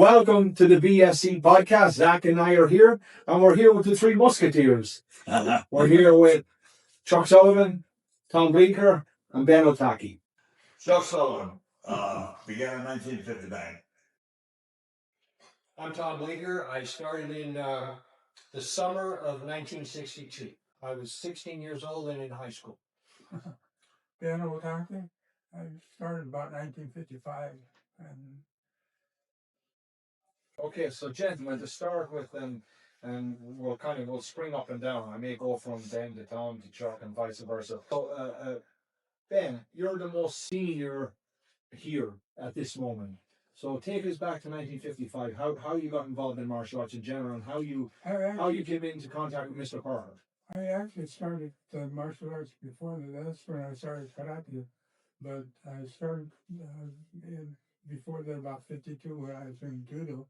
welcome to the BSC podcast. Zach and I are here, and we're here with the three Musketeers. We're here with Chuck Sullivan, Tom Bleecker, and Ben Otake. Chuck Sullivan began in 1959. I'm Tom Bleecker. I started in the summer of 1962. I was 16 years old and in high school. Ben Otake. I started about 1955. Okay, so gentlemen, to start with, and we'll spring up and down. I may go from Ben to Tom to Chuck and vice versa. So, Ben, you're the most senior here at this moment. So take us back to 1955. How you got involved in martial arts in general, and how you came into contact with Mr. Parker. I actually started martial arts before that. That's when I started karate. But I started before that, about 52, when I was in judo.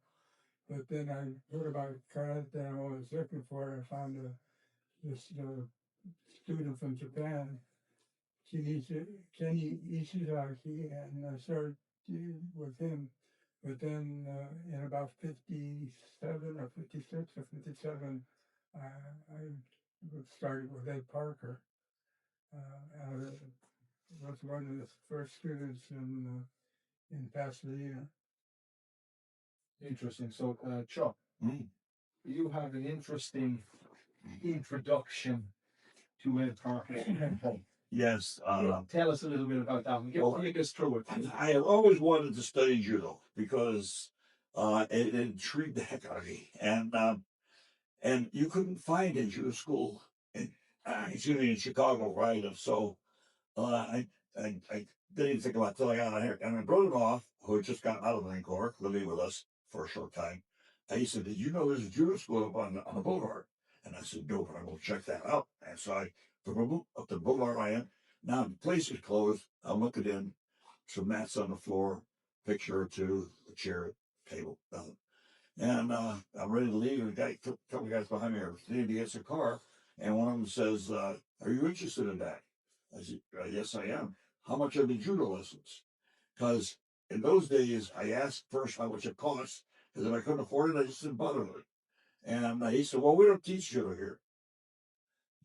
But then I heard about karate that I was looking for. I found this student from Japan, Kenny Ishizaki, and I started with him. But then in about 57 or 56 or 57, I started with Ed Parker. I was one of the first students in Pasadena. Interesting. So, Chuck, you have an interesting introduction to Ed Parker. Yes. Tell us a little bit about that. Take us through it. I have always wanted to study judo because it intrigued the heck out of me. And you couldn't find a judo school in Chicago, right? And so I didn't even think about it till I got out here. And my brother-in-law, who had just gotten out of the Marine Corps, living with us for a short time, he said, "Did you know there's a judo school up on the boulevard?" And I said, "No, but I'm going to check that out." And so I drove up the boulevard I am. Now the place is closed. I'm looking in, some mats on the floor, picture or two, a chair, table, nothing. And I'm ready to leave. And a couple of guys behind me are needing to get their car. And one of them says, "Are you interested in that?" I said, "Yes, I am. How much are the judo lessons?" Because in those days, I asked first how much it cost, because if I couldn't afford it, I just didn't bother with it. And he said, "Well, we don't teach judo here."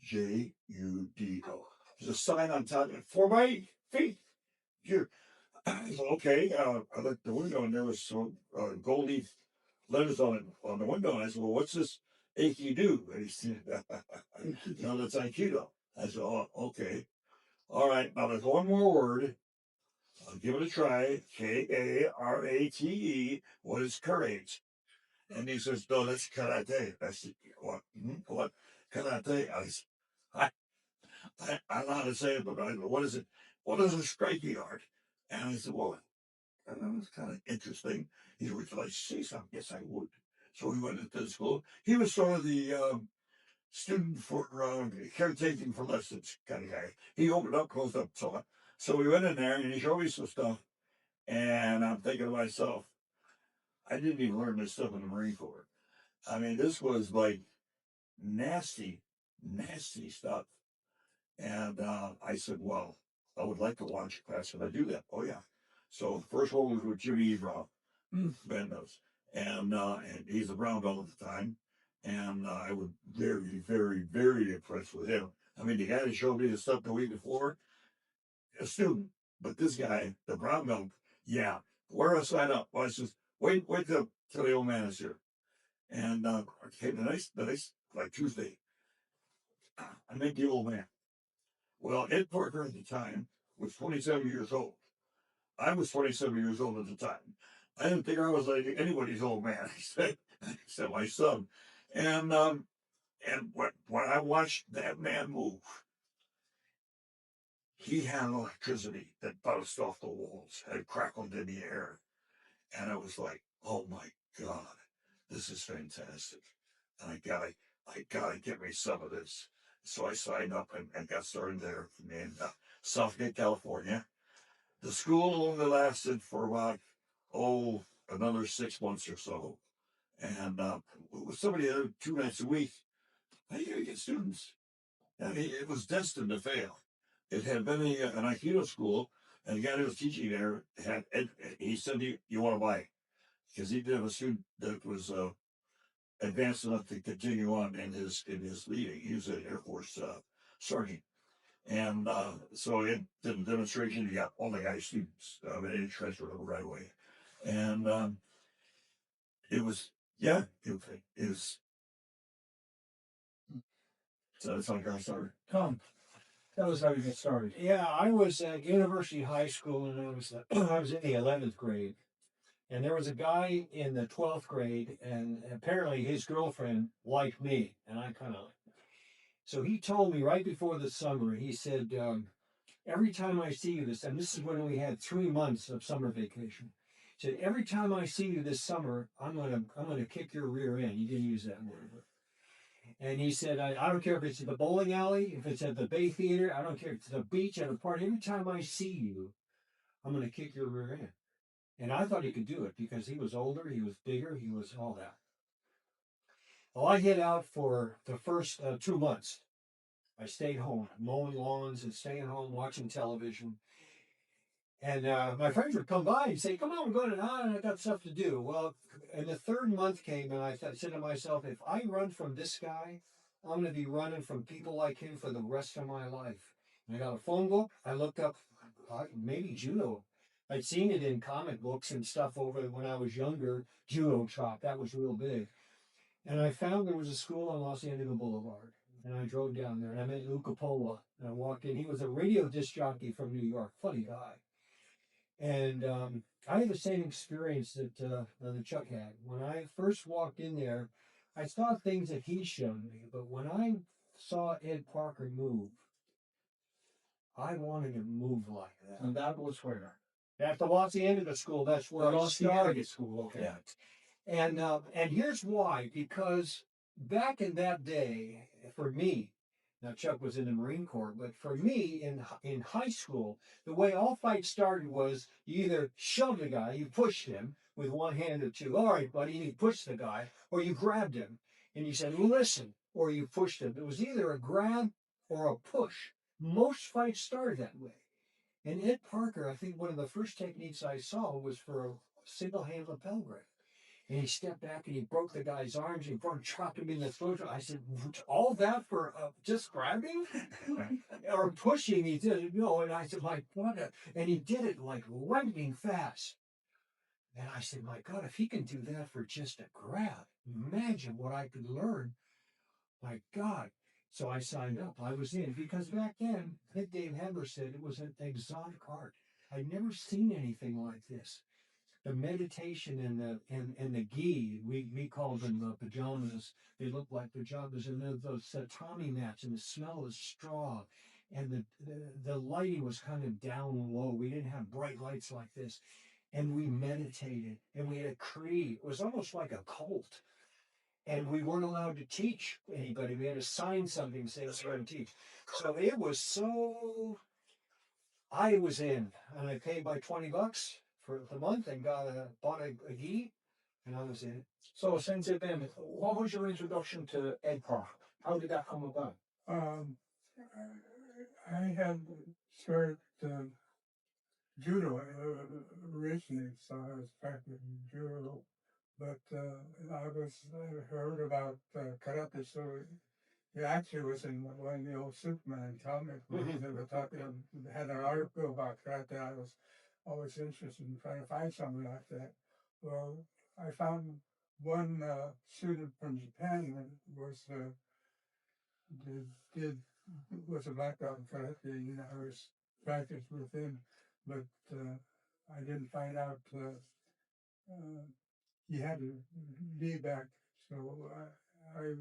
Judo. There's a sign on top of it, "For my feet." Here. I said, "Okay." I looked at the window, and there was some gold leaf letters on the window. And I said, "Well, what's this Aikido?" And he said, "No, that's Aikido." I said, "Oh, okay. All right, now there's one more word. I'll give it a try. Karate. What is courage?" And he says, "No, that's karate." I said, "What? What? Karate?" I know how to say it, but what is it? What is a striking art? And I said, "Well, that was kind of interesting." He said, "Would you like to see something?" Yes, I would. So we went into the school. He was sort of the student for caretaking for lessons kind of guy. He opened up, closed up, so we went in there, and he showed me some stuff. And I'm thinking to myself, I didn't even learn this stuff in the Marine Corps. I mean, this was like nasty, nasty stuff. And I said, "Well, I would like to launch a class. Can I do that?" "Oh, yeah." So the first one was with Jimmy Ebron, Ben knows. And he's a brown belt at the time. And I was very, very, very impressed with him. I mean, the guy that showed me the stuff the week before, a student. But this guy, the brown belt, yeah. Where do I sign up? Well, I says, wait till the old man is here. And I came the next, like Tuesday, I met the old man. Well, Ed Parker at the time was 27 years old. I was 27 years old at the time. I didn't think I was like anybody's old man. I said my son. And when I watched that man move, he had electricity that bounced off the walls and crackled in the air. And I was like, "Oh my God, this is fantastic. And I gotta get me some of this." So I signed up and got started there in Southgate, California. The school only lasted for about, another 6 months or so. And with somebody there 2 nights a week, how are you going to get students? I mean, it was destined to fail. It had been an Aikido school, and the guy who was teaching there he said, "You want to buy because he did have a student that was advanced enough to continue on in his leading. He was an Air Force sergeant. And so in the demonstration, he got all the guy students. They didn't transfer over right away. And it was, yeah, it was. So that's how I got started. Tom, tell us how you get started. Yeah, I was at University High School, and I was I was in the 11th grade, and there was a guy in the 12th grade, and apparently his girlfriend liked me, and I kind of. So he told me right before the summer, he said, every time I see you this, and this is when we had 3 months of summer vacation. He said, every time I see you this summer, I'm gonna kick your rear end. He didn't use that word. And he said, I don't care if it's at the bowling alley, if it's at the Bay Theater, I don't care if it's at the beach, at a party. Every time I see you, I'm going to kick your rear end. And I thought he could do it because he was older, he was bigger, he was all that. Well, I hid out for the first 2 months. I stayed home, mowing lawns and staying home, watching television. And my friends would come by and say, come on, we're going out, and I got stuff to do. Well, and the third month came, and I said to myself, if I run from this guy, I'm going to be running from people like him for the rest of my life. And I got a phone book. I looked up maybe judo. I'd seen it in comic books and stuff over when I was younger. Judo chop, that was real big. And I found there was a school on Los Angeles Boulevard. And I drove down there, and I met Ucapola. And I walked in. He was a radio disc jockey from New York. Funny guy. And I had the same experience that Chuck had. When I first walked in there, I saw things that he showed me, but when I saw Ed Parker move, I wanted to move like that. And that was where? At the Los Angeles School, that's where I started. School, okay. Yeah. And here's why, because back in that day, for me, now Chuck was in the Marine Corps, but for me in high school, the way all fights started was you either shoved the guy, you pushed him with one hand or two. All right, buddy, and you pushed the guy, or you grabbed him and you said, listen, or you pushed him. It was either a grab or a push. Most fights started that way. And Ed Parker, I think one of the first techniques I saw was for a single hand lapel grip. And he stepped back and he broke the guy's arms. He chopped him in the throat. I said, all that for just grabbing or pushing? He did it, And I said, my God. And he did it like lightning fast. And I said, my God, if he can do that for just a grab, imagine what I could learn. My God. So I signed up. I was in because back then, I think Dave Handler said it was an exotic art. I'd never seen anything like this. The meditation and the gi, we called them pajamas. They look like pajamas, and those tatami mats, and the smell of straw, and the lighting was kind of down low. We didn't have bright lights like this, and we meditated, and we had a creed. It was almost like a cult. And we weren't allowed to teach anybody. We had to sign something saying we're going to teach. So it was so. I was in, and I paid my $20 for the month and bought a gi, and I was in. So, Sensei Ben, what was your introduction to Ed Parker? How did that come about? I had started judo originally, so I was practicing judo. But I heard about karate, so it actually was in one of the old Superman comics. They had an article about karate. I was always interested in trying to find something like that. Well, I found one student from Japan that was a black belt in karate, and I was practiced with him, but I didn't find out he had to be back. So I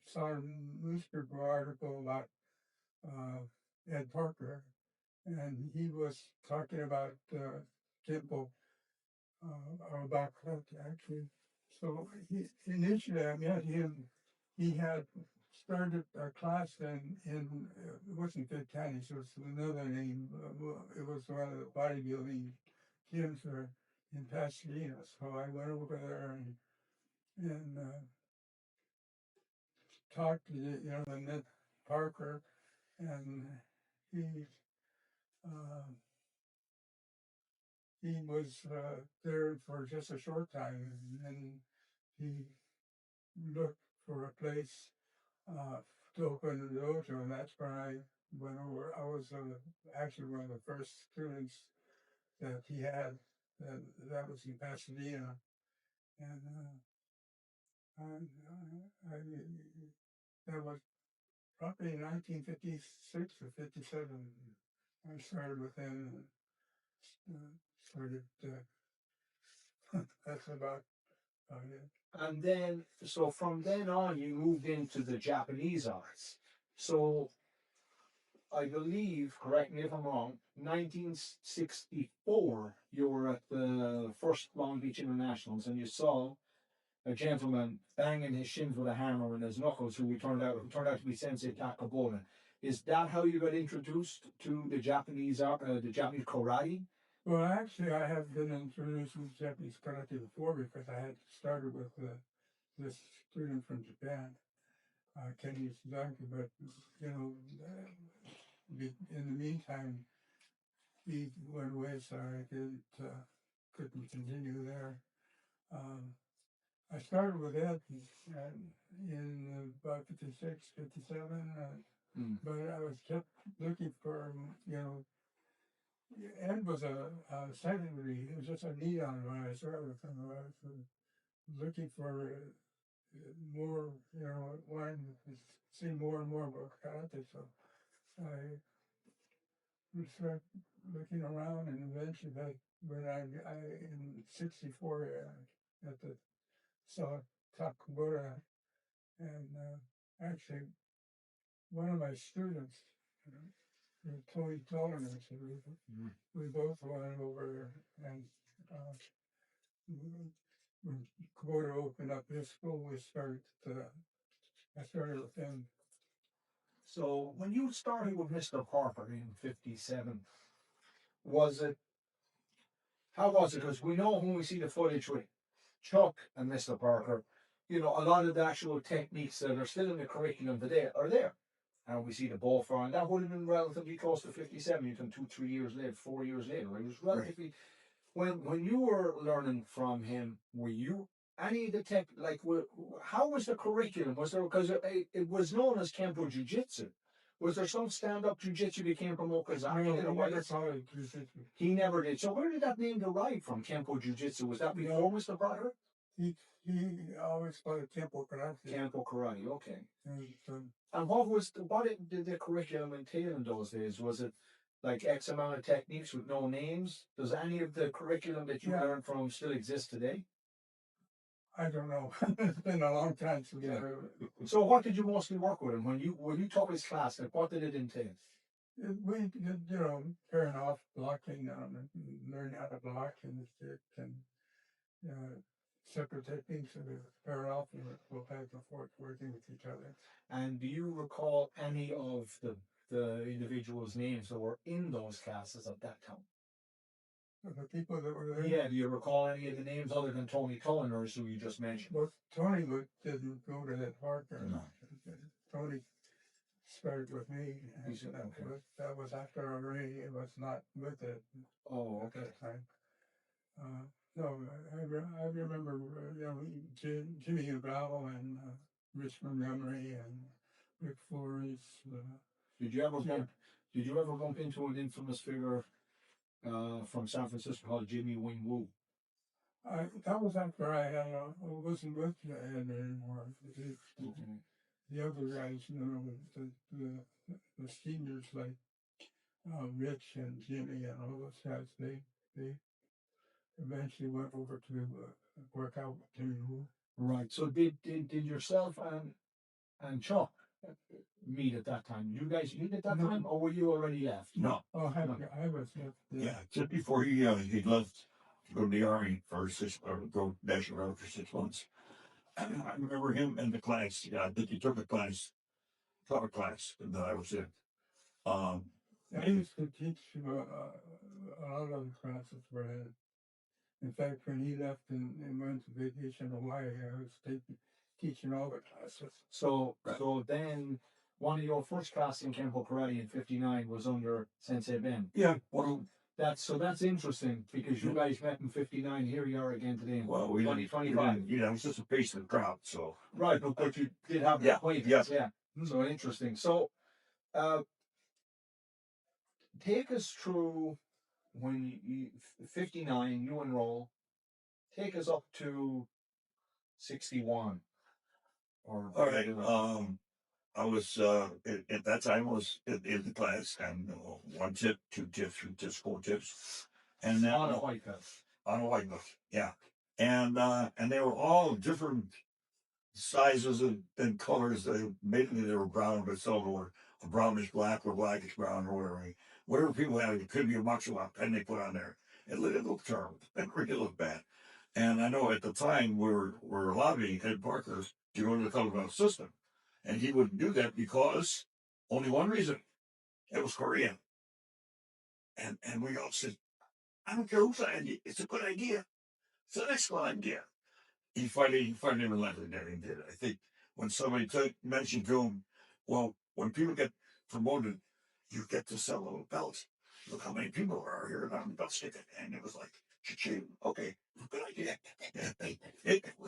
saw a newspaper article about Ed Parker, and he was talking about Kenpo, or about karate actually. So initially I met him. He had started a class in it wasn't Good Tennis, it was another name. It was one of the bodybuilding gyms there in Pasadena. So I went over there and talked to Ned Parker, and he he was there for just a short time, and then he looked for a place to open the dojo, and that's when I went over. I was actually one of the first students that he had. That was in Pasadena, and that was probably 1956 or 57. I started with him. Started. That's about it. And then, so from then on, you moved into the Japanese arts. So I believe, correct me if I'm wrong, 1964, you were at the first Long Beach Internationals and you saw a gentleman banging his shins with a hammer and his knuckles, who turned out to be Sensei Takabola. Is that how you got introduced to the Japanese art, the Japanese karate? Well, actually, I have been introduced to Japanese karate before because I had started with this student from Japan, Kenny Suzuki. But you know, in the meantime, he went away, so I couldn't continue there. I started with Ed in about 56, 57, but I was kept looking for, Ed was a secondary, it was just a neon when I started with him. I was looking for more, wanting to see more and more about karate, so I would start looking around, and eventually when I in 64 at the saw Takabura, and actually one of my students, Tony Tolerance, we both went over and when Kubota opened up his school, I started with him. So when you started with Mr. Parker in 57, was it, how was it? Because we know when we see the footage with Chuck and Mr. Parker, a lot of the actual techniques that are still in the curriculum today are there. And we see the ball throwing. That would have been relatively close to 57, you can 2-3 years later, 4 years later. It was relatively, when you were learning from him, were you any of the tech, like, how was the curriculum? Was there, because it was known as Kenpo Jiu-Jitsu. Was there some stand-up jiu-jitsu that came from Okazaki? He never did. So where did that name derive from, Kenpo Jiu-Jitsu? Was that before Mr. Parker? He always called it Kenpo Karate. Kenpo Karate, okay. And what did the curriculum entail in those days? Was it like X amount of techniques with no names? Does any of the curriculum that you learned from still exist today? I don't know. It's been a long time since So what did you mostly work with him? When you taught his class, like, what did it entail? We, pairing off blocking, learning how to block and stick, and separate techniques of pair off and go back and forth working with each other. And do you recall any of the individuals' names that were in those classes at that time? The people that were there? Yeah, do you recall any of the names other than Tony Tulliners, who you just mentioned? Well, Tony didn't go to that Parker. No. Tony started with me, and that was after already it was not with it. Oh, okay. At that time. No, I remember, Jimmy Bravo and Rich Montgomery and Rick Flores. Did you ever bump into an infamous figure from San Francisco called Jimmy Wing Woo? That was after I wasn't with Ed anymore. The other guys, the seniors like Rich and Jimmy and all those guys, they eventually went over to work out with Jimmy Woo. Right. So did yourself and Chuck meet at that time? You guys meet at that time, or were you already left? No. Oh, I was left. Yeah, just before he left to go to the army for go National Guard for 6 months. I remember him in the class. Yeah, I think he took a class that I was in. I used to teach a lot of the classes for him. In fact, when he left and went to vacation to Hawaii, I was teaching all the classes. So then one of your first classes in Kenpo Karate in 59 was under Sensei Ben. Yeah. Well, That's interesting because you guys met in '59. Here you are again today in Well, we didn't, 2025. you know, it's just a face of the crowd. So Right, but you did have an Yeah, acquaintance. Yeah. So interesting. So, uh, take us through when you 59, you enroll. Take us up to 61. Or all right. I was at that time I was in the class, and 1 tip, 2 tips, 3 tips, 4 tips, and then on a white belt. on a white belt. Yeah, and they were all different sizes and colors. Mainly they were brown, but some were a brownish black or blackish brown or whatever. Whatever people had, it could be a much pen they put on there. It looked terrible. It really looked bad. And I know at the time we were lobbying Ed Parker to go to the color belt system, and he wouldn't do that because only one reason: it was Korean. And we all said, I don't care whose idea. It's a good idea. It's an excellent idea. He finally relented and he did it. I think when somebody mentioned to him, well, when people get promoted, you get to sell little belts. Look how many people are here on the belt sticker. And it was like, cha-ching, okay, good idea.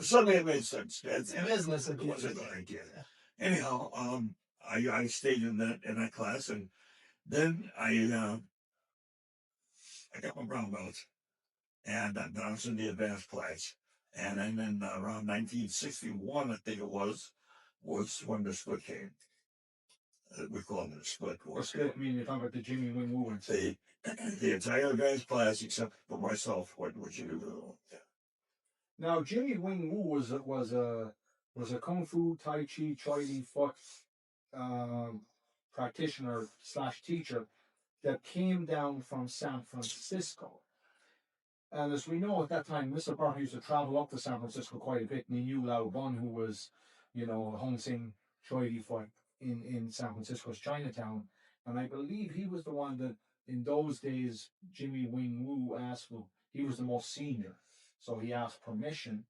Suddenly it made sense. In business, It was a good idea. Anyhow, I stayed in that class, and then I got my brown belt, and I was in the advanced class. And then in around 1961, I think it was when the split came. We call it a split. Or split, I mean, you're talking about the Jimmy Wing Woo incident. The entire advanced class, except for myself, went with you. Yeah. Now, Jimmy Wing Woo was a Kung Fu, Tai Chi, Choi Li Fut practitioner / teacher that came down from San Francisco. And as we know at that time, Mr. Parker used to travel up to San Francisco quite a bit, and he knew Lao Bun, who was, Hong Sing Choi Li Fut in San Francisco's Chinatown. And I believe he was the one that, in those days, Jimmy Wing Woo asked, well, he was the most senior. So he asked permission,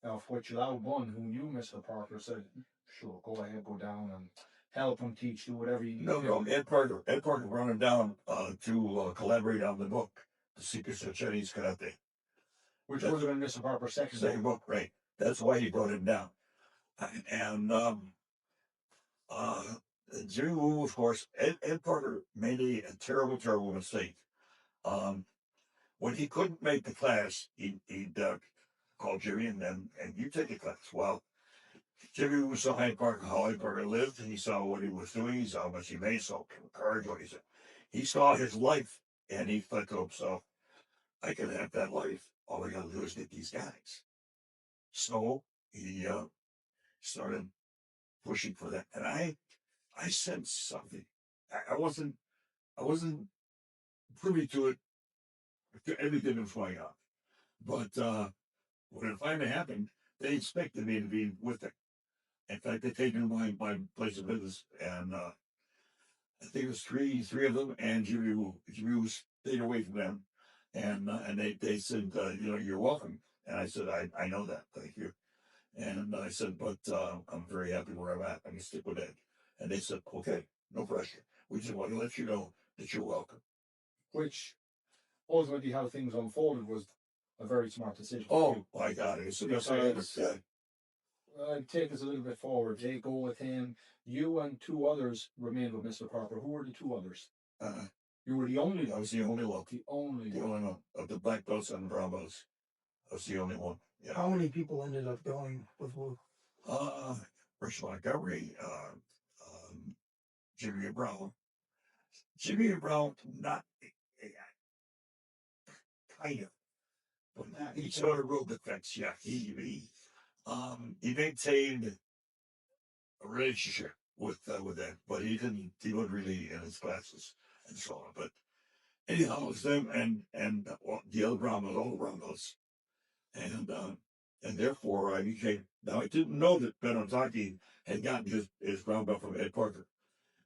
of which Lao Bun, who knew Mr. Parker, said, sure, go ahead, go down and help him teach, do whatever you No, Ed Parker brought him down to collaborate on the book, The Secrets of Chinese Karate. Which would have been Mr. Parker's second book, right? That's why he brought him down. And Jimmy Woo, of course, Ed Parker made a terrible, terrible mistake. When he couldn't make the class, he'd call Jimmy and you take the class. Well, Jimmy Woo saw how Ed Parker lived, and he saw what he was doing. He saw how much he made, saw courage, what he said. He saw his life, and he thought to himself, I can have that life. All I got to do is get these guys. So he started pushing for that, and I sensed something. I wasn't privy to it, to everything that was going on, but when it finally happened, they expected me to be with them. In fact, they taken my place of business, and I think it was three of them, and Jimmy Woo stayed away from them, and they said, you're welcome, and I said, I know that, thank you. And I said, but I'm very happy where I'm at. I can stick with it. And they said, okay, no pressure. We just want to let you know that you're welcome. Which, ultimately, how things unfolded was a very smart decision. Oh, my God. It's the best I ever said. Take us a little bit forward. They go with him. You and 2 others remained with Mr. Parker. Who were the 2 others? You were the only one. I was the only one. The only one of the black belts and the brown belts. I was the only one. Yeah. How many people ended up going with Woo? Rich Montgomery, Jimmy Brown. Jimmy Brown, not kind of, but he sort of rode the fence. Yeah, he maintained a relationship with them, but he wasn't really in his classes and so on. But anyhow, it was them and the other Brahmas, all the Brahmas, and therefore I became. Now I didn't know that Ben Otake had gotten his brown belt from Ed Parker,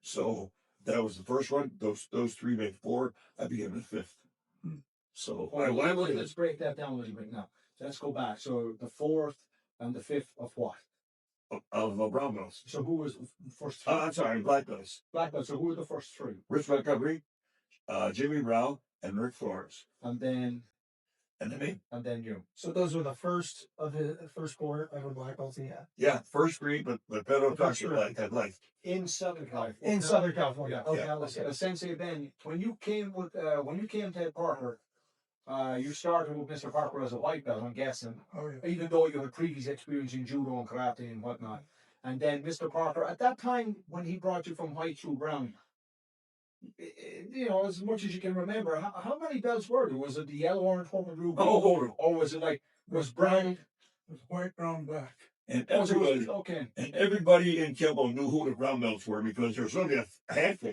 so that was the first one. Those 3 made 4. I became the 5th. So let's break that down a little bit now. So let's go back. So the 4th and the 5th of what? Of brown belts. So who was the first 3? I'm sorry, black belts. Black belts. So who were the first 3? Rich Montgomery, Jimmy Brown, and Rick Flores, and then me. and then you. So those were the first of the first four ever black belts he had Yeah, first grade, but Ben Otake like in Southern California. In Southern California. Okay. Yeah. Okay. Sensei Ben, when you came to Ed Parker, you started with Mr. Parker as a white belt, I'm guessing, Oh yeah. even though you had previous experience in judo and karate and whatnot. And then Mr. Parker, at that time when he brought you from white to brown, you know, as much as you can remember, how many belts were there? Was it the yellow, orange, purple, blue, green? Oh, Or was it like, was brown? It was white, brown, black. and Was it- everybody, okay. and everybody in Kenpo knew who the brown belts were because there was only a handful.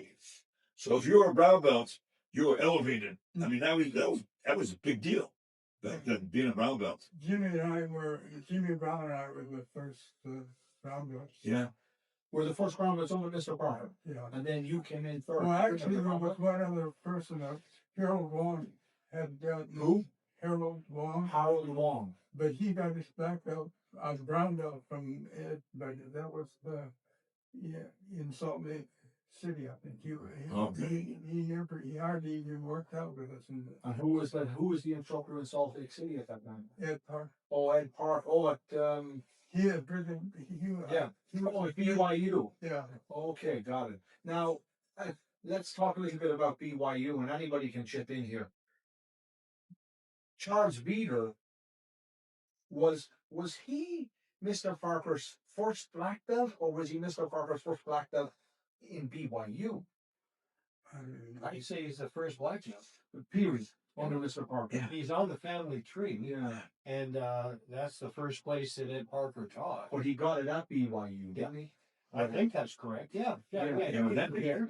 So if you were a brown belt, you were elevated. I mean, that was a big deal back then, being a brown belt. Jimmy Brown and I were the first brown belts. Yeah. Were the first brown belts under Mr. Parker? Yeah. And then you came in third. Well, actually, there was one other person, Harold Wong, had dealt. Who? Harold Wong. Harold Wong. But he got his black belt, brown belt from Ed, but that was in Salt Lake City, I think. He hardly even worked out with us. And who was that? Who was the instructor in Salt Lake City at that time? Ed Park. Oh, Ed Park. Oh, at He had prison. yeah. He Oh, was at BYU. Yeah. Okay, got it. Now, let's talk a little bit about BYU, and anybody can chip in here. Charles Beater was he Mr. Parker's first black belt, or was he Mr. Parker's first black belt in BYU? I'd say he's the first black belt. Period. Under Mr. Parker. Yeah. He's on the family tree. Yeah. And that's the first place that Ed Parker taught. But he got it at BYU, didn't he? I think that's correct. Yeah. Yeah, Yeah, but that there.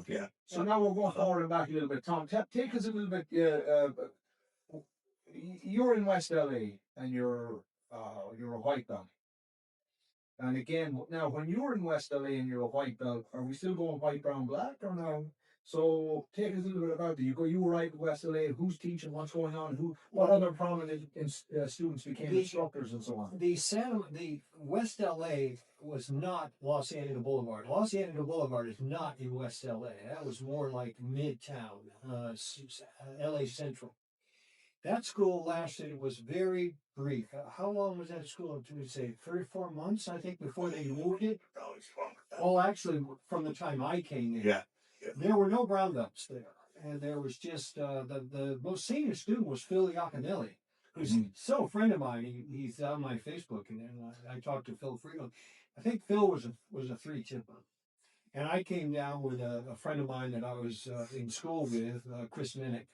yeah. So now we're going forward and back a little bit. Tom, take us a little bit. You're in West LA and you're a white belt. And again, now when you were in West LA and you're a white belt, are we still going white, brown, black, or no? So take us a little bit about that. You were right in West LA. Who's teaching? What's going on? What other prominent students became instructors and so on? The West LA was not Los Angeles Boulevard. Los Angeles Boulevard is not in West LA. That was more like Midtown, LA Central. That school lasted, it was very brief. How long was that school? Did we say 34 months, I think, before they moved it? Oh, actually, from the time I came in. Yeah. There were no brown belts there. And there was just, the most senior student was Phil Iaconelli, who's still a friend of mine. He's on my Facebook, and I talked to Phil frequently. I think Phil was a three-tipper. And I came down with a friend of mine that I was in school with, Chris Minnick.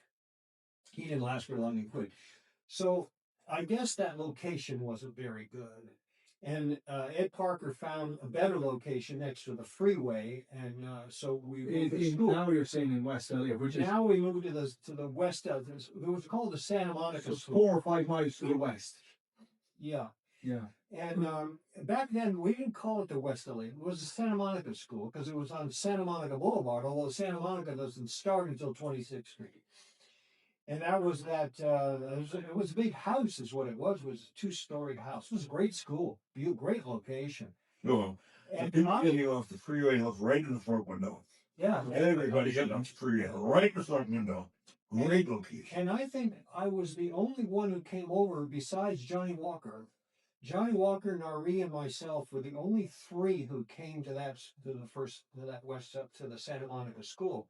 He didn't last very long and quit. So I guess that location wasn't very good. And Ed Parker found a better location next to the freeway, and so we moved to school. Now you're saying in West LA, which is Now we moved to the west. It was called the Santa Monica so School. 4 or 5 miles to the west. Yeah. Yeah. And back then, we didn't call it the West LA. It was the Santa Monica School because it was on Santa Monica Boulevard, although Santa Monica doesn't start until 26th Street. And that was that, it was a big house is what it was a 2-story house. It was a great school, great location. No. And People getting off the freeway and right in the front window. yeah. Everybody getting off the freeway right in the front window. Great location. And I think I was the only one who came over besides Johnny Walker. Johnny Walker, Nari, and myself were the only 3 who came to that west up to the Santa Monica School.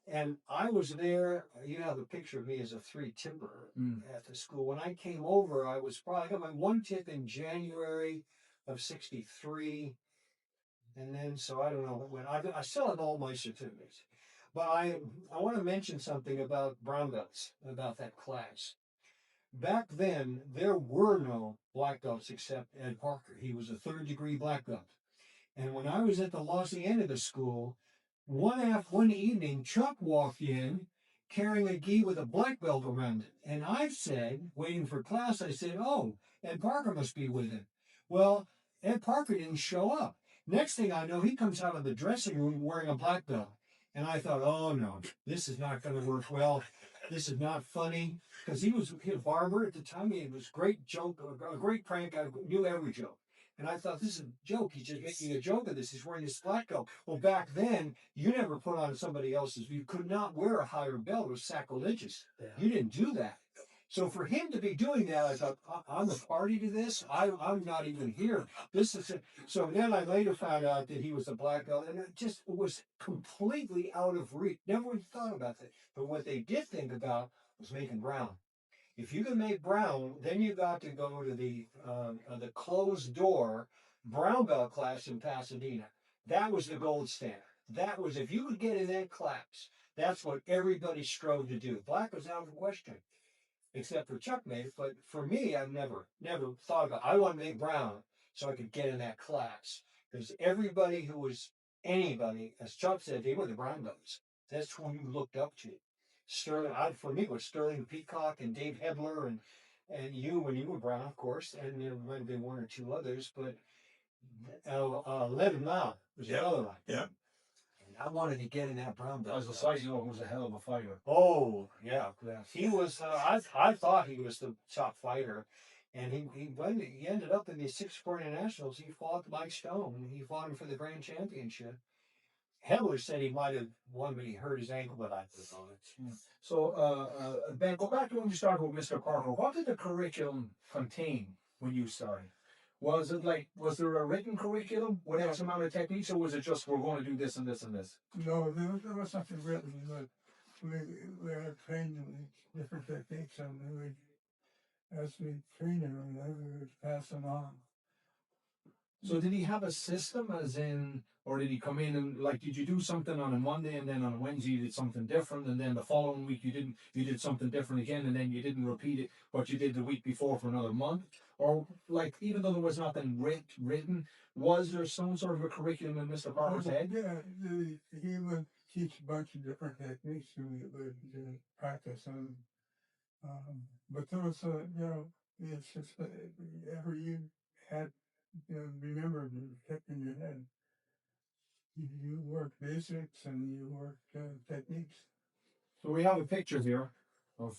And I was there. You have a picture of me as a 3-tipper at the school. When I came over, I got my 1 tip in January of '63, and then so I don't know when I still have all my certificates. But I want to mention something about brown belts, about that class. Back then, there were no black belts except Ed Parker. He was a 3rd-degree black belt. And when I was at the Los Angeles school, one evening, Chuck walked in carrying a gi with a black belt around it. And I said, waiting for class, I said, oh, Ed Parker must be with him. Well, Ed Parker didn't show up. Next thing I know, he comes out of the dressing room wearing a black belt. And I thought, oh, no, this is not going to work well. This is not funny. Because he was a barber at the time. It was a great joke, a great prank. I knew every joke. And I thought, this is a joke. He's just making a joke of this. He's wearing this black belt. Well, back then, you never put on somebody else's. You could not wear a higher belt. It was sacrilegious. Yeah. You didn't do that. So for him to be doing that, I thought, I'm a party to this. I'm not even here. This is it. So then I later found out that he was a black belt, and it just was completely out of reach. Never even thought about that. But what they did think about was making brown. If you can make brown, then you got to go to the closed door brown belt class in Pasadena. That was the gold standard. That was, if you could get in that class, that's what everybody strove to do. Black was out of the question, except for Chuck made it. But for me, I've never thought about, I want to make brown so I could get in that class. Because everybody who was anybody, as Chuck said, they were the brown belts. That's who you looked up to. Sterling, for me, it was Sterling Peacock and Dave Hedler and you when you were brown, of course, and there might have been one or two others, but Levin Lau was the other one. Yeah. And I wanted to get in that brown belt. As a size, you know, he was a hell of a fighter. Oh yeah, he was. I thought he was the top fighter, and he ended up in the 6-4 internationals. He fought Mike Stone. He fought him for the grand championship. Hedler said he might have won, but he hurt his ankle. But I put on it. So, Ben, go back to when you started with Mr. Parker. What did the curriculum contain when you started? Was there a written curriculum with X amount of techniques, or was it just, we're going to do this and this and this? No, there was something written, but we were trained in different techniques, and as we trained them, we would pass them on. So did he have a system, as in, or did he come in and, like, did you do something on a Monday and then on a Wednesday you did something different, and then the following week you did something different again, and then you didn't repeat it what you did the week before for another month? Or, like, even though there was nothing written, was there some sort of a curriculum in Mr. Parker's head? Yeah, he would teach a bunch of different techniques we would practice on. But there was it's just whatever you had, remember, kept in your head. You work basics and you work techniques. So we have a picture here of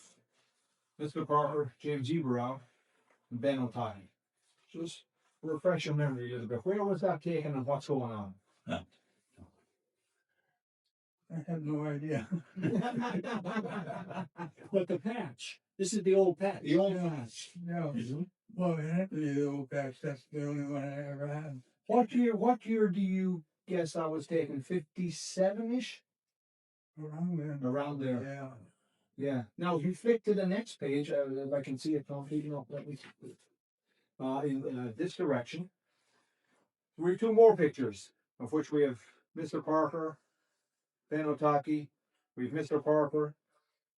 Mr. Parker, James Eberow, and Ben Otake. Just refresh your memory a little bit. Where was that taken and what's going on? I have no idea. But the patch. This is the old patch. The old patch. No. Well, it had to be the old patch. That's the only one I ever had. What year do you guess I was taken? 57-ish? Around there. Yeah. Yeah. Now, if you flick to the next page, if I can see it completing up, let me in this direction. We have two more pictures, of which we have Mr. Parker, Ben Otake, we have Mr. Parker,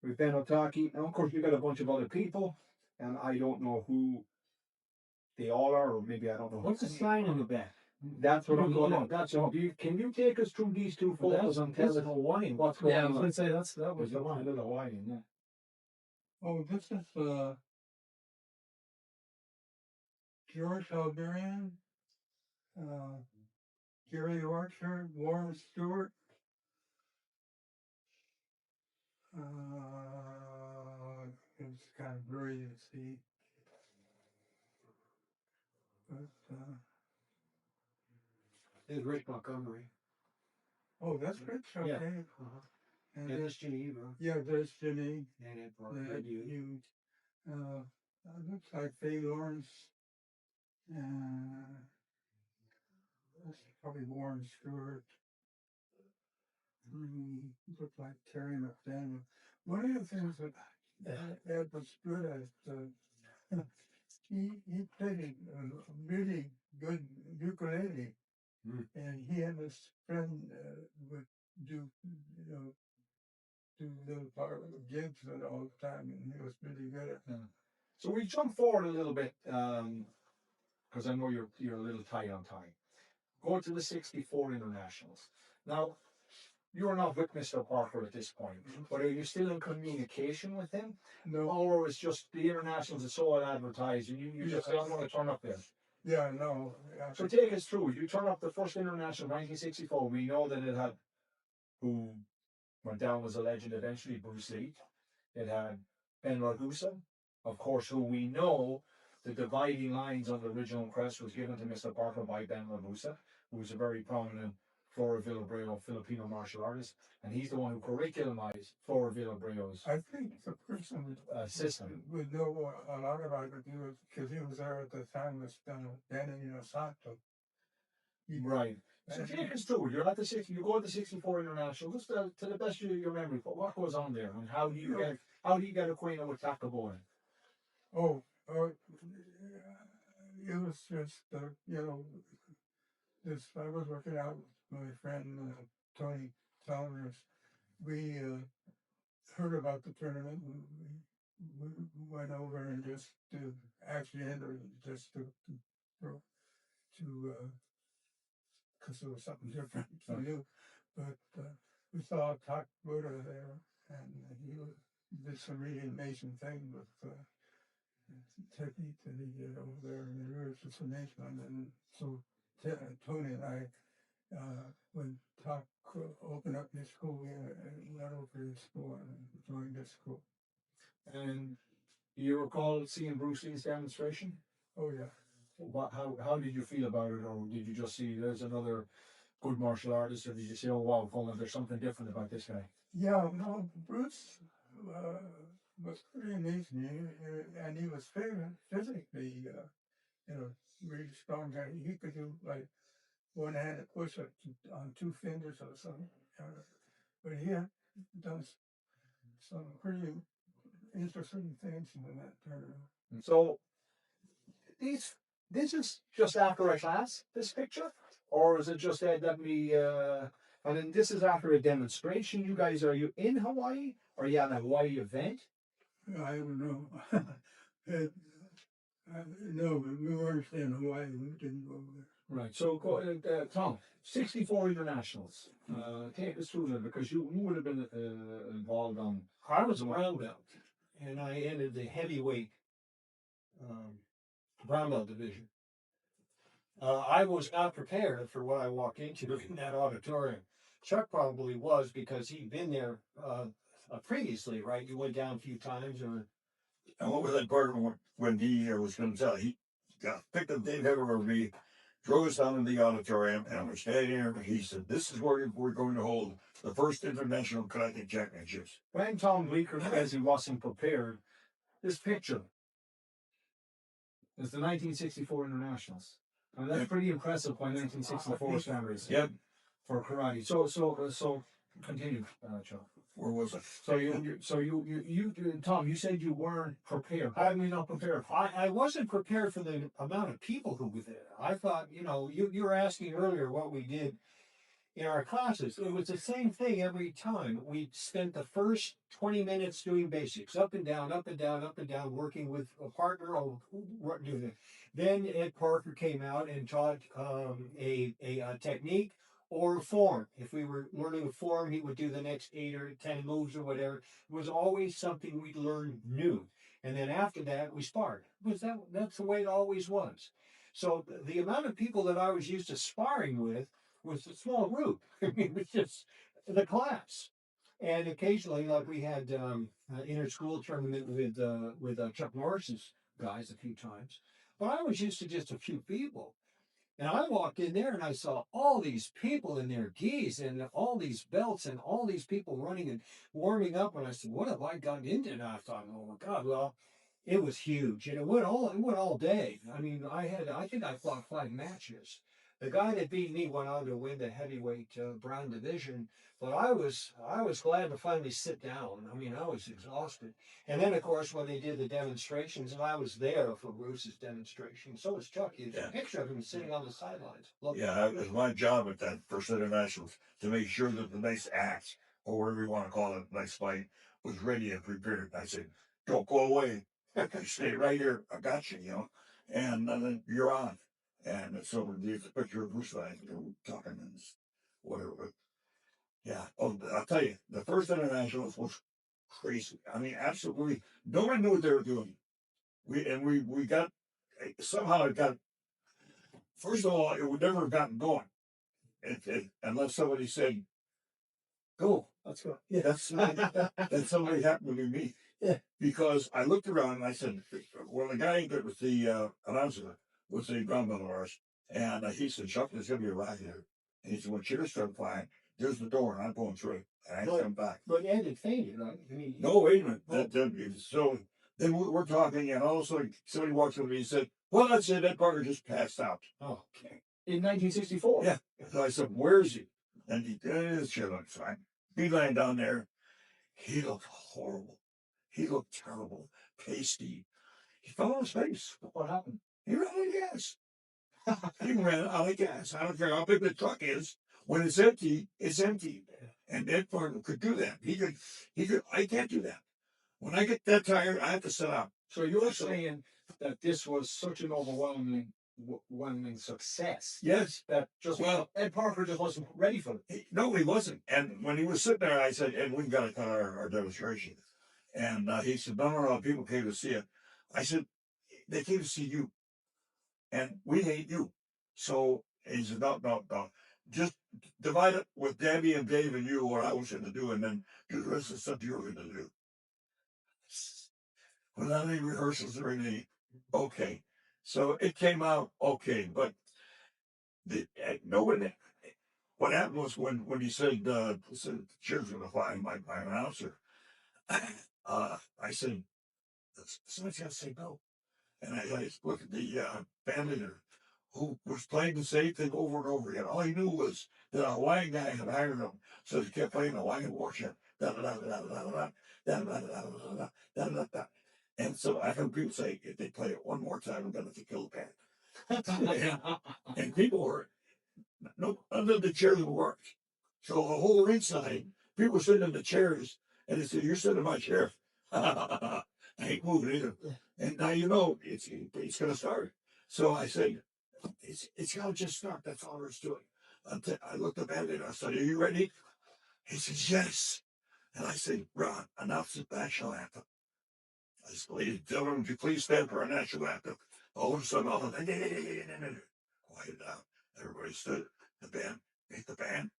we have Ben Otake, and of course you got a bunch of other people, and I don't know who they all are, or maybe I don't know. What's the sign in the back? That's what I'm going on. That's all. Can you take us through these two photos and tell us Hawaiian. what's going on? I was going to say that was the a one. little Hawaiian, yeah. Oh, this is George Alberian, Gary Orchard, Warren Stewart, it's kind of blurry to see. But, There's Rick Montgomery. oh, that's Rich, okay. Yeah. And And there's Geneva. yeah, there's Jimmy. And it That huge. Looks like Faye Lawrence. That's probably Warren Stewart. Looks like Terry McDaniel. One of the things that Ed was good at, he played a really good ukulele. And he and his friend would do little part of gigs all the time, and he was pretty good at them. So we jump forward a little bit, because I know you're a little tight on time. Go to the 64 internationals. Now, you're not with Mr. Parker at this point, but are you still in communication with him? No. Or it's just the internationals are so advertised, and you just don't want to turn up there? Yeah, no. So take us through. You turn up the first international, 1964. We know that it had, who went down as a legend eventually, Bruce Lee. It had Ben Ragusa, of course, who we know the dividing lines on the original crest was given to Mr. Parker by Ben Labusa, who was a very prominent Flora Villabreo Filipino martial artist, and he's the one who curriculumized Flora Villabreo's I think the person system. would know a lot about it because he was there at the time with Danny Sato. Right. So take us through. You're at the 60. You go to the 64 International. Just to the best of your memory, but what goes on there, and how do you get acquainted with Takaboy? Oh, it was just this. I was working out with my friend Tony Saunders. We heard about the tournament. And we went over and just accidentally just to because there was something different to do. But we saw Tak Buddha there, and he did some really amazing thing with technique that he did over there, and it was just amazing. And so Tony and I, when Tak opened up his school, we went over to his school and joined his school. And do you recall seeing Bruce Lee's demonstration? Oh yeah. How did you feel about it, or did you just see there's another good martial artist, or did you say, oh wow, Colin, there's something different about this guy? Yeah, no, Bruce was pretty amazing, and he was physically, really strong guy. He could do like one-handed push-ups on two fingers or something. But he had done some pretty interesting things in that tournament. So this is just after a class, this picture, or is it just that we and then this is after a demonstration? You guys, are you in Hawaii? Are you at a Hawaii event? I don't know. No, we weren't in Hawaii. We didn't go there. Right. So, Tom, 64 internationals. Take us through that, because you would have been involved on. I was a brown belt, and I entered the heavyweight brown belt division. I was not prepared for what I walked into in that auditorium. Chuck probably was, because he'd been there previously, right? You went down a few times, or. And what was that part of when he was going to tell? He got picked up Dave Heather over me, drove us down in the auditorium, and we're standing there. He said, "This is where we're going to hold the first international karate championships." When Tom Bleecker says he wasn't prepared, this picture is the 1964 internationals. I mean, that's pretty impressive by 1964 standards. Yep. For karate. So continue, Chuck. Where was it? So you Tom, you said you weren't prepared. How did we not prepared? I wasn't prepared for the amount of people who were there. I thought, you were asking earlier what we did in our classes. It was the same thing every time. We spent the first 20 minutes doing basics, up and down, up and down, up and down, working with a partner or doing it. Then Ed Parker came out and taught a technique or a form. If we were learning a form, he would do the next 8 or 10 moves or whatever. It was always something we'd learn new. And then after that, we sparred. That's the way it always was. So the amount of people that I was used to sparring with was a small group. I mean, it was just the class. And occasionally, like we had inter-school tournament with Chuck Norris's guys a few times. But I was used to just a few people. And I walked in there and I saw all these people in their gis and all these belts and all these people running and warming up. And I said, what have I gotten into? And I thought, oh my God, well, it was huge. And it went all day. I mean, I think I fought 5 matches. The guy that beat me went on to win the heavyweight brown division, but I was glad to finally sit down. I mean, I was exhausted. And then, of course, when they did the demonstrations, and I was there for Bruce's demonstration, so was Chuck. He had a picture of him sitting on the sidelines. Yeah, it was my job at that first internationals to make sure that the next act, or whatever you want to call it, next fight, was ready and prepared. I said, "Don't go away. Stay right here. I got you, and then you're on." And so the picture of Bruce and I were talking and whatever. But yeah, I'll tell you, the first internationals was crazy. I mean, absolutely, nobody knew what they were doing. We got somehow it got. First of all, it would never have gotten going unless somebody said, "Go, let's go." Yeah, that's somebody happened to be me. because I looked around and I said, well, the guy that was the announcer was a drummer of ours, and he said, Chuck, there's going to be a riot here. And he said, when cheers start flying, there's the door, and I'm going through it. And I come back. But Ed had fainted, right? I mean, No, wait a minute. So then we're talking, and all of a sudden somebody walks over to me and said, well, that's it. That Parker just passed out. oh, okay. In 1964. Yeah. So I said, where is he? And his chair looks fine. He laying down there. He looked horrible. He looked terrible, pasty. He fell on his face. What happened? He ran out of gas. He ran out of gas. I don't care how big the truck is. When it's empty, it's empty. And Ed Parker could do that. He could. I can't do that. When I get that tired, I have to sit up. So you're saying that this was such an overwhelming success. Yes. That just Ed Parker just wasn't ready for it. No, he wasn't. And when he was sitting there, I said, Ed, we got to cut our demonstration. And he said, no, people came to see it. I said, they came to see you. And we hate you. So he said, no. Just divide it with Debbie and Dave and you, what I was going to do, and then do the rest of the stuff you were going to do. Without any rehearsals or anything. Okay. So it came out okay. But what happened was when he said the cheers were going to fly, my announcer, I said, somebody's got to say no. And I looked at the band leader who was playing the same thing over and over again. All he knew was that a Hawaiian guy had hired him, so he kept playing the Hawaiian worship. And so I heard people say, if they play it one more time, I'm going to kill the band. And people were, none of the chairs worked. So the whole ringside, people were sitting in the chairs, and they said, you're sitting in my chair. I ain't moving either. And now you know it's going to start. So I say, it's got to just start. That's all there's to it. I looked up at it and I said, are you ready? He says, yes. And I say, Ron, announce the national anthem. I said, ladies and gentlemen, would you please stand for our national anthem? All of a sudden, all of them, quiet down. Everybody stood. The band,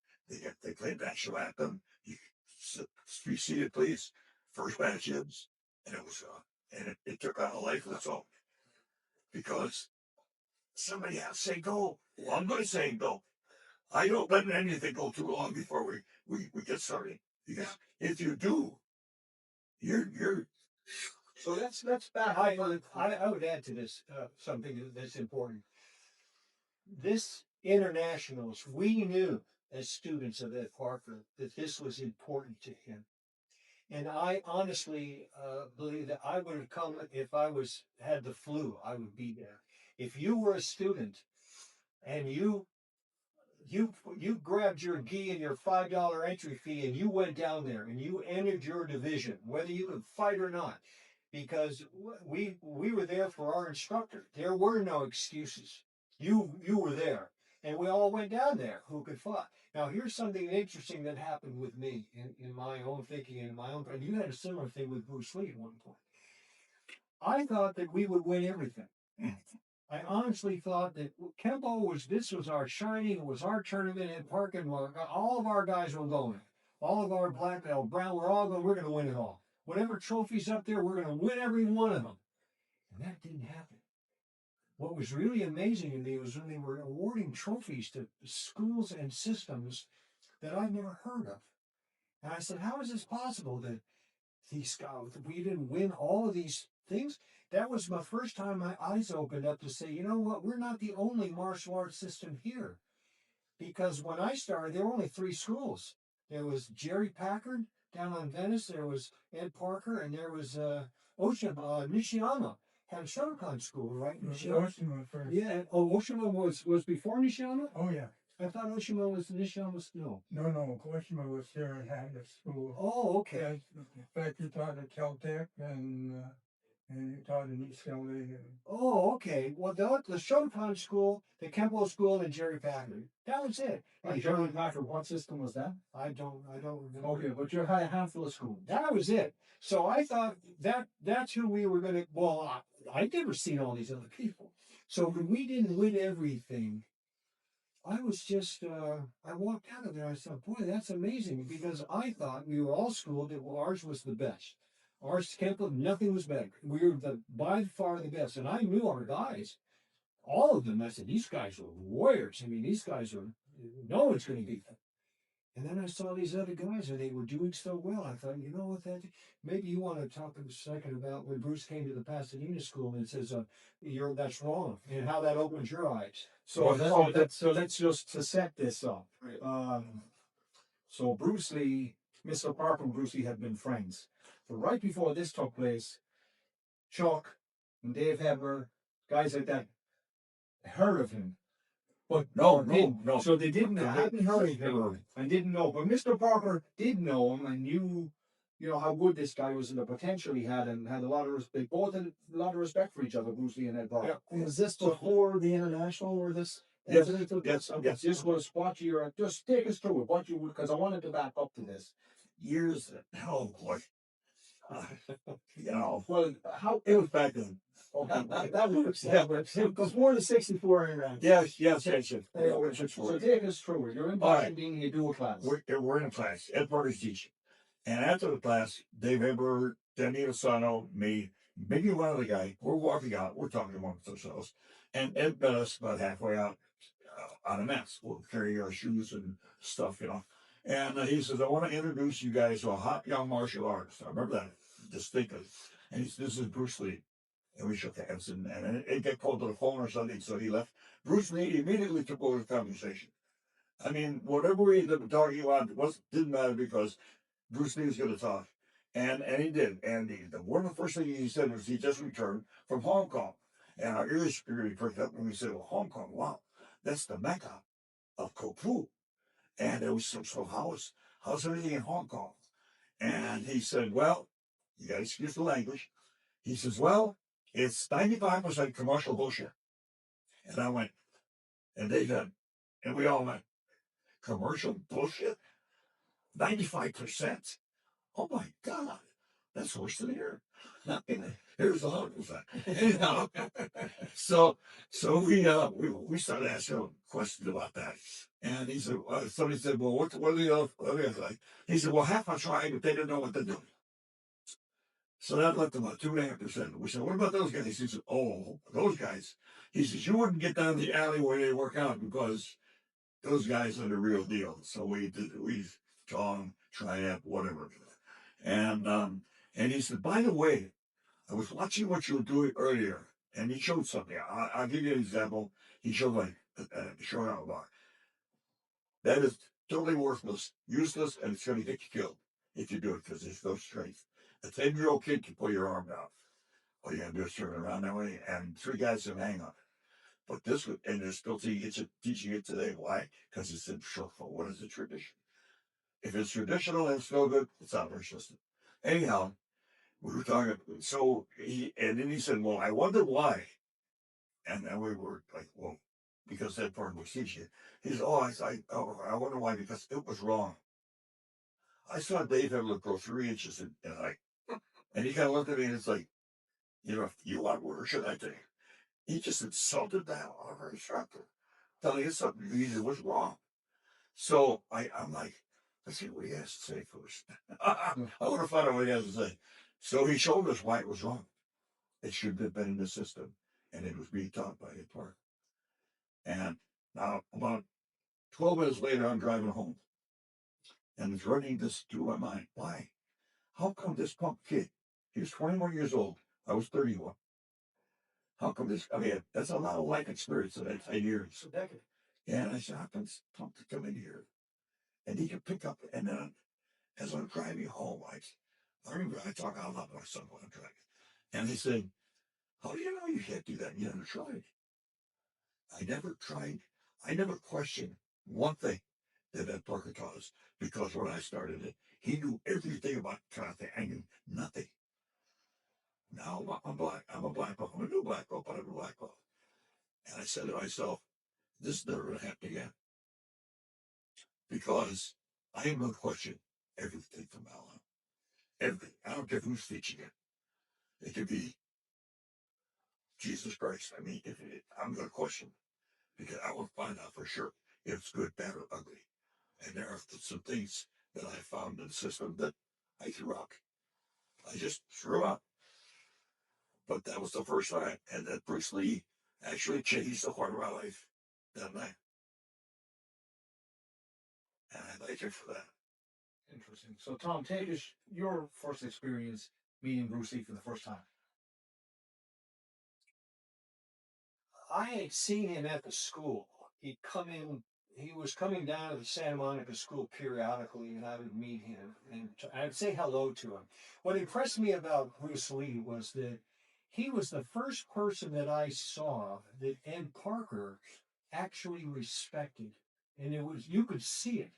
they played national anthem. You be seated, please. First match ends. And it was and it took on a life of its own. Because somebody has to say go. Well, I'm going to say go. I don't let anything go too long before we get started. Because if you do, you're So that's back. I would add to this something that's important. This internationals, we knew as students of Ed Parker that this was important to him. And I honestly believe that I would have come if I had the flu. I would be there. If you were a student and you grabbed your gi and your $5 entry fee and you went down there and you entered your division, whether you could fight or not, because we were there for our instructor. There were no excuses. You were there, and we all went down there who could fight. Now, here's something interesting that happened with me in my own thinking and in my own. And you had a similar thing with Bruce Lee at one point. I thought that we would win everything. I honestly thought that Kenpo this was our shining, it was our tournament at Park, and all of our guys were going. All of our black belt, brown, we're going to win it all. Whatever trophies up there, we're going to win every one of them. And that didn't happen. What was really amazing to me was when they were awarding trophies to schools and systems that I'd never heard of. And I said, how is this possible that we didn't win all of these things? That was my first time my eyes opened up to say, you know what, we're not the only martial arts system here. Because when I started, there were only 3 schools. There was Jerry Packard down on Venice, there was Ed Parker, and there was Nishiyama had Shotokan school, right? Oshima first. Yeah. Oh, Oshima was before Nishiyama? Oh, yeah. I thought Oshima was Nishiyama still. No. Oshima was here and had a school. Oh, okay. In fact, he taught at Caltech and he taught in East LA. Oh, okay. Well, the Shotokan school, the Kenpo school, and Jerry Packard. That was it. And Jerry Packard, what system was that? I don't remember. Okay, but you had a handful of schools. That was it. So I thought that's who we were going to. Well, I'd never seen all these other people. So when we didn't win everything, I was just, I walked out of there. I said, boy, that's amazing, because I thought we were all schooled that ours was the best. Ours, Kenpo, nothing was better. We were by far the best. And I knew our guys, all of them. I said, these guys are warriors. I mean, these guys are, no one's going to beat them. And then I saw these other guys, and they were doing so well. I thought, you know what, that maybe you want to talk a second about when Bruce came to the Pasadena school and says, that's wrong, and how that opens your eyes. So, so let's just to set this up. So Bruce Lee, Mr. Parker and Bruce Lee had been friends. But right before this took place, Chuck and Dave Hebner, guys like that, heard of him. But No. So they hadn't heard of him and didn't know. But Mr. Parker did know him and knew, how good this guy was and the potential he had, and had a lot of respect. Both had a lot of respect for each other, Bruce Lee and Ed Parker. Yeah. Was this before the international or this? Yes. This was what you're. Just take us through it. Because I wanted to back up to this. Years. Oh boy. Well, how It was back then. okay. That works. Yeah, but before the 64 international. Yes. So take us through it. You're in Boston, you do a class. We're in a class. Ed Parker's teaching. And after the class, Dave Eber, Danny Asano, me, maybe one other guy, we're walking out, we're talking amongst ourselves. And Ed met us about halfway out on a mess. We'll carry our shoes and stuff, And he says, I want to introduce you guys to a hot young martial artist. I remember that distinctly. And he said, this is Bruce Lee. And we shook hands, and it got called to the phone or something, so he left. Bruce Lee immediately took over the conversation. I mean, whatever we ended up talking about didn't matter because Bruce Lee was going to talk. And he did. And one of the first things he said was he just returned from Hong Kong. And our ears really perked up when we said, well, Hong Kong, wow, that's the mecca of Kung Fu. And it was so how's everything in Hong Kong? And he said, well, you got to excuse the language. He says, well, it's 95% commercial bullshit. And I went, and they said, and we all went, commercial bullshit? 95%? Oh my God, that's worse than here. Here's 100%. Anyhow, so we started asking him questions about that. And he said, somebody said, well, what are the other like? He said, well, half are trying, but they don't know what they're doing. So that left about 2.5%. We said, what about those guys? He said, oh, those guys. He says, you wouldn't get down the alley where they work out because those guys are the real deal. So we Tom, Triumph, whatever. And he said, by the way, I was watching what you were doing earlier, and he showed something. I'll give you an example. He showed showing out a bar. That is totally worthless, useless, and it's going to get you killed if you do it because there's no strength. A 10-year-old kid can pull your arm down. All you got to do is turn around that way, and 3 guys can hang on it. But this would, and they're still teaching it today. Why? Because it's in shortfall. What is the tradition? If it's traditional and it's no good, it's not very system. Anyhow, we were talking. So and then he said, "Well, I wonder why." And then we were like, "Well, because that part was teaching it." He said, I wonder why, because it was wrong. I saw Dave Ever grow 3 inches, and he kind of looked at me, and it's like, you want word, should I take? He just insulted that our instructor, telling us something he did was wrong. So I'm like, let's see what he has to say first. I want to find out what he has to say. So he showed us why it was wrong. It should have been in the system, and it was being taught by Ed Parker. And now, about 12 minutes later, I'm driving home, and it's running this through my mind. Why? How come this punk kid, he was 21 years old, I was 31. How come this, that's a lot of life experience in that 10 years. A decade. Yeah, and I said, how come this punk to come in here? And he could pick up, and then as I'm driving home, I remember I talk out loud to my son when I'm driving. And they said, how do you know you can't do that? You never tried. I never tried. I never questioned one thing that Ed Parker taught us, because when I started it, he knew everything about karate. I knew nothing. Now I'm black. I'm a black belt. I'm a new black belt, but I'm a black belt. And I said to myself, this is never going to happen again. Because I am going to question everything from now on. Everything. I don't care who's teaching it. It could be Jesus Christ. I'm going to question it, because I will find out for sure if it's good, bad, or ugly. And there are some things that I found in the system that I threw out. I just threw up. But that was the first time, and that Bruce Lee actually changed the part of my life that night. And I thank you for that. Interesting. So, Tom, take us your first experience meeting Bruce Lee for the first time. I had seen him at the school. He'd come in. He was coming down to the Santa Monica school periodically, and I would meet him and I'd say hello to him. What impressed me about Bruce Lee was that he was the first person that I saw that Ed Parker actually respected, and it was you could see it.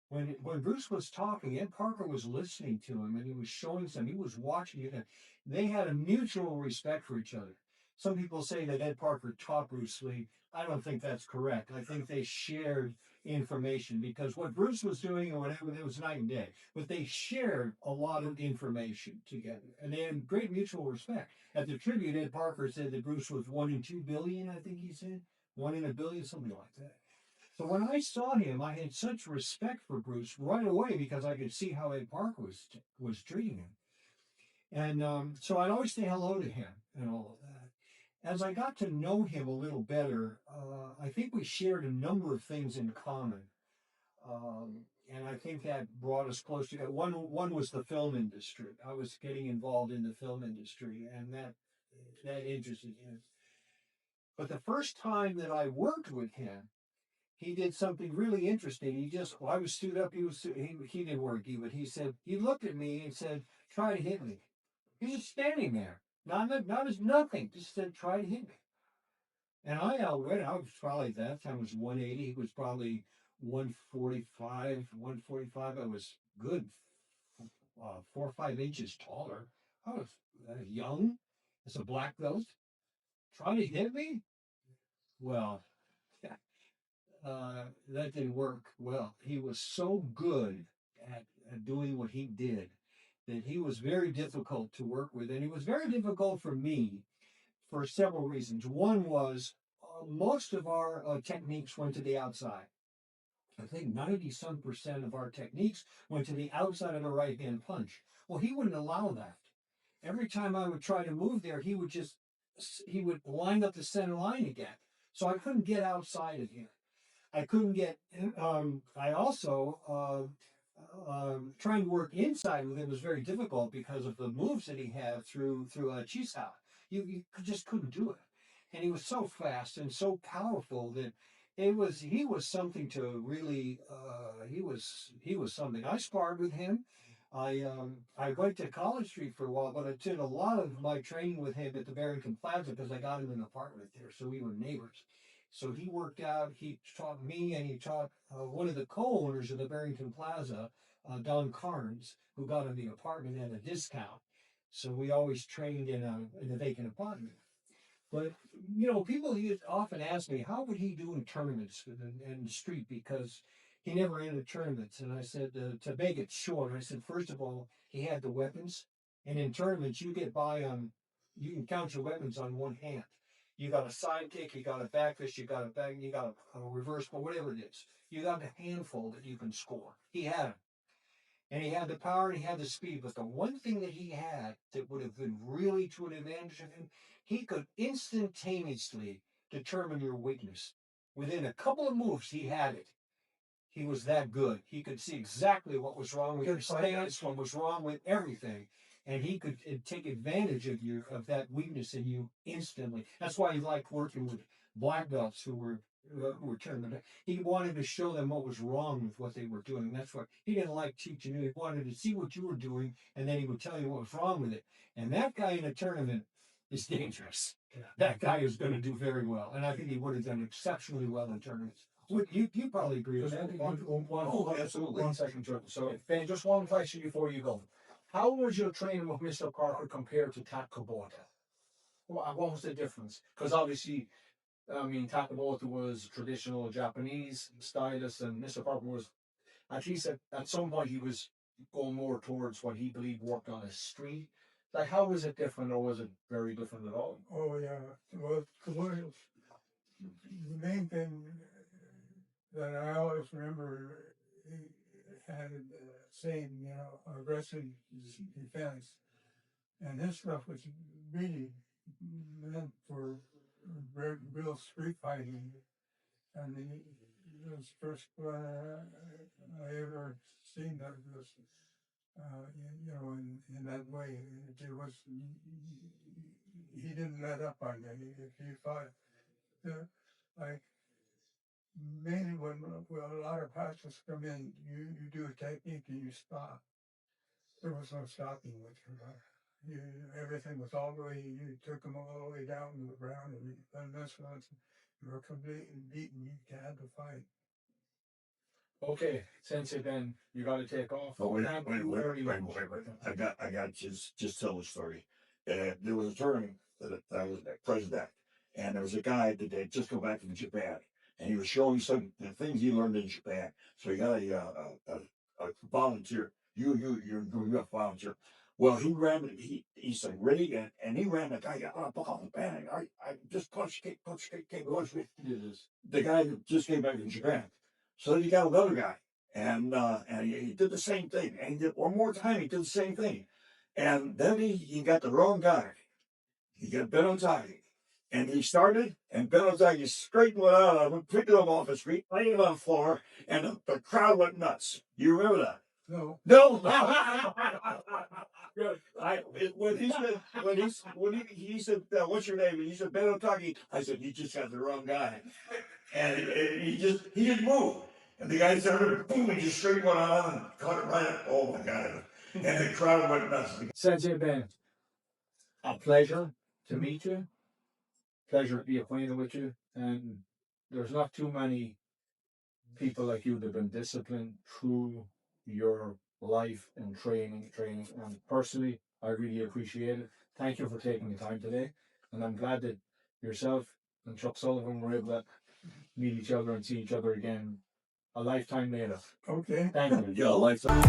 When Bruce was talking, Ed Parker was listening to him, and he was showing some. He was watching it. And they had a mutual respect for each other. Some people say that Ed Parker taught Bruce Lee. I don't think that's correct. I think they shared information because what Bruce was doing or whatever, it was night and day. But they shared a lot of information together, and they had great mutual respect. At the tribute, Ed Parker said that Bruce was 1 in 2 billion. I think he said 1 in 1 billion, something like that. So when I saw him, I had such respect for Bruce right away because I could see how Ed Parker was treating him, and so I'd always say hello to him and all of that. As I got to know him a little better, I think we shared a number of things in common, and I think that brought us close together. One was the film industry. I was getting involved in the film industry, and that interested him. But the first time that I worked with him, he did something really interesting. Well, I was stood up. He didn't work, but he said, he looked at me and said, try to hit me. He was standing there, not as nothing, just said, try to hit me. And I outwent, I was probably, at that time was 180. He was probably 145, 145. I was good, 4 or 5 inches taller. I was young as a black belt. Try to hit me? Well, that didn't work well. He was so good at doing what he did that he was very difficult to work with. And he was very difficult for me for several reasons. One was most of our techniques went to the outside. I think 90% of our techniques went to the outside of the right hand punch. Well, he wouldn't allow that. Every time I would try to move there, he would line up the center line again. So I couldn't get outside of him. I couldn't get. I also trying to work inside with him was very difficult because of the moves that he had through Chisao. You just couldn't do it, and he was so fast and so powerful that he was something to really. He was something. I sparred with him. I went to College Street for a while, but I did a lot of my training with him at the Barrington Plaza because I got him an apartment there, so we were neighbors. So he worked out, he taught me, and he taught one of the co-owners of the Barrington Plaza, Don Carnes, who got him the apartment at a discount. So we always trained in a vacant apartment. But, people used often ask me, how would he do in tournaments in the street? Because he never entered tournaments. And I said, to make it short, I said, first of all, he had the weapons. And in tournaments, you can count your weapons on one hand. You got a side kick, you got a back fist, you got a reverse, but whatever it is. You got a handful that you can score. He had them. And he had the power and he had the speed. But the one thing that he had that would have been really to an advantage of him, he could instantaneously determine your weakness. Within a couple of moves, he had it. He was that good. He could see exactly what was wrong with your stance, what was wrong with everything. And he could take advantage of that weakness in you instantly. That's why he liked working with black belts who were tournament. He wanted to show them what was wrong with what they were doing. That's why he didn't like teaching you. He wanted to see what you were doing, and then he would tell you what was wrong with it. And that guy in a tournament is dangerous. Yeah. That guy is going to do very well, and I think he would have done exceptionally well in tournaments. You probably agree with that. Absolutely. 1 second, Chuck. So, Ben, just one question before you go. How was your training with Mr. Parker compared to Takabota? What was the difference? Because obviously, Takabota was traditional Japanese stylist, and Mr. Parker was, at least at some point, he was going more towards what he believed worked on a street. Like, how was it different, or was it very different at all? Oh yeah. Well, the main thing that I always remember had same, aggressive defense. And his stuff was really meant for real street fighting. And it was first I ever seen that was, in that way. It was, he didn't let up on you. If you fought, like, mainly when a lot of pastors come in, you do a technique and you stop. There was no stopping with him. Everything was all the way, you took them all the way down to the ground, and this was, you were completely beaten, you had to fight. Okay, Sensei Ben, you got to take off. Oh, wait, Thank you very much. I got just tell the story. There was a tournament that I was president, and there was a guy that had just come back from Japan, and he was showing some the things he learned in Japan. So he got a volunteer. You're a volunteer. Well, he said, ready, and he ran the guy out of the band. I just punch, kick, punch. The guy that just came back from Japan. So then you got another guy, and he did the same thing, and he did one more time. He did the same thing, and then he got the wrong guy. He got Ben Otake, and he started, and Ben Otake straightened one out of him, picked him off his feet, laid him on the floor, and the crowd went nuts. You remember that? No. No. When he said, what's your name? And he said, Ben Otake. I said, you just got the wrong guy. And he didn't move. And the guy started, boom, he just straightened one out and caught it right up. Oh my God. And the crowd went nuts. Sensei Ben, a pleasure to meet you. Pleasure to be acquainted with you. And there's not too many people like you that have been disciplined through your life and training. And personally, I really appreciate it. Thank you for taking the time today. And I'm glad that yourself and Chuck Sullivan were able to meet each other and see each other again a lifetime later. Okay. Thank you. Yeah, a lifetime.